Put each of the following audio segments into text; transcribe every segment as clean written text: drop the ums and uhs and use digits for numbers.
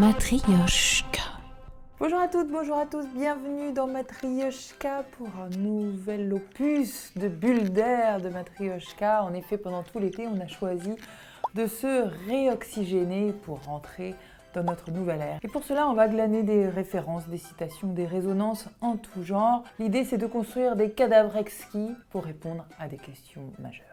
Matryoshka. Bonjour à toutes, bonjour à tous, bienvenue dans Matryoshka pour un nouvel opus de bulles d'air de Matryoshka. En effet, pendant tout l'été, on a choisi de se réoxygéner pour rentrer dans notre nouvelle ère. Et pour cela, on va glaner des références, des citations, des résonances en tout genre. L'idée, c'est de construire des cadavres exquis pour répondre à des questions majeures.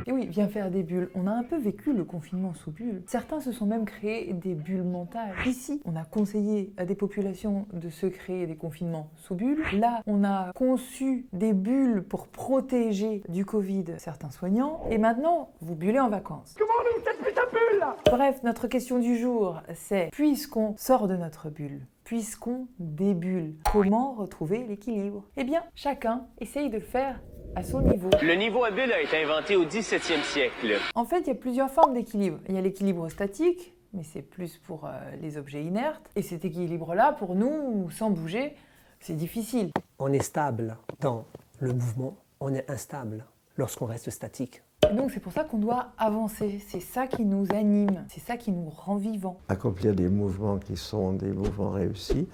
Et oui, viens faire des bulles. On a un peu vécu le confinement sous bulles. Certains se sont même créés des bulles mentales. Ici, on a conseillé à des populations de se créer des confinements sous bulles. Là, on a conçu des bulles pour protéger du Covid certains soignants. Et maintenant, vous bullez en vacances. Comment on ouvre cette putain de bulle là ? Bref, notre question du jour, c'est puisqu'on sort de notre bulle, puisqu'on débulle, comment retrouver l'équilibre ? Eh bien, chacun essaye de le faire à son niveau. Le niveau à bulle a été inventé au XVIIe siècle. En fait, il y a plusieurs formes d'équilibre. Il y a l'équilibre statique, mais c'est plus pour les objets inertes. Et cet équilibre-là, pour nous, sans bouger, c'est difficile. On est stable dans le mouvement, on est instable lorsqu'on reste statique. Et donc c'est pour ça qu'on doit avancer. C'est ça qui nous anime, c'est ça qui nous rend vivants. Accomplir des mouvements qui sont des mouvements réussis,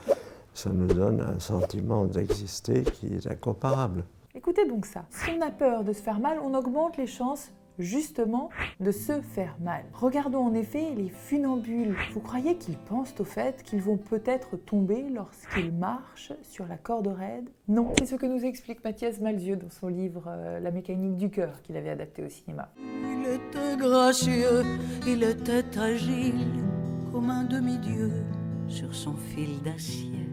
ça nous donne un sentiment d'exister qui est incomparable. Écoutez donc ça. Si on a peur de se faire mal, on augmente les chances justement de se faire mal. Regardons en effet les funambules. Vous croyez qu'ils pensent au fait qu'ils vont peut-être tomber lorsqu'ils marchent sur la corde raide ? Non, c'est ce que nous explique Mathias Malzieu dans son livre La mécanique du cœur qu'il avait adapté au cinéma. Il était gracieux, il était agile, comme un demi-dieu sur son fil d'acier.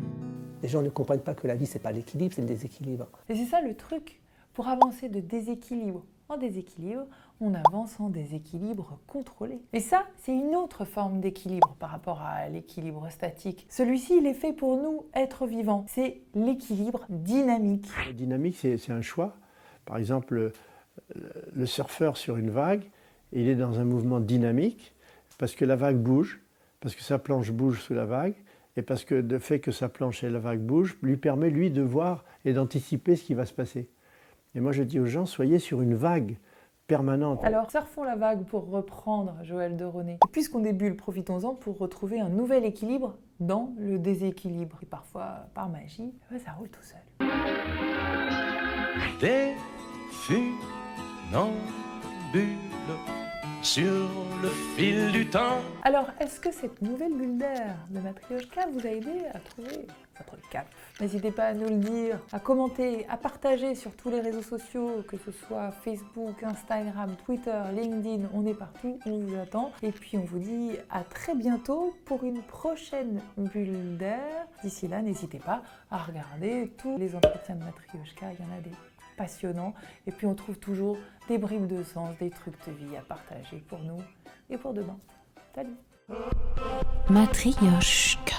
Les gens ne comprennent pas que la vie, c'est pas l'équilibre, c'est le déséquilibre. Et c'est ça le truc. Pour avancer de déséquilibre en déséquilibre, on avance en déséquilibre contrôlé. Et ça, c'est une autre forme d'équilibre par rapport à l'équilibre statique. Celui-ci, il est fait pour nous, être vivants. C'est l'équilibre dynamique. La dynamique, c'est un choix. Par exemple, le surfeur sur une vague, il est dans un mouvement dynamique parce que la vague bouge, parce que sa planche bouge sous la vague, et parce que le fait que sa planche et la vague bougent lui permet, lui, de voir et d'anticiper ce qui va se passer. Et moi, je dis aux gens, soyez sur une vague permanente. Alors, surfons la vague pour reprendre Joël de Ronet. Et puisqu'on débulle, profitons-en pour retrouver un nouvel équilibre dans le déséquilibre. Et parfois, par magie, ça roule tout seul. Des funambules sur le fil du temps. Alors, est-ce que cette nouvelle bulle d'air de Matryoshka vous a aidé à trouver votre cap ? N'hésitez pas à nous le dire, à commenter, à partager sur tous les réseaux sociaux, que ce soit Facebook, Instagram, Twitter, LinkedIn, on est partout, on vous attend. Et puis on vous dit à très bientôt pour une prochaine bulle d'air. D'ici là, n'hésitez pas à regarder tous les entretiens de Matryoshka, il y en a des passionnants. Et puis on trouve toujours des bribes de sens, des trucs de vie à partager pour nous et pour demain. Salut! Matryoshka.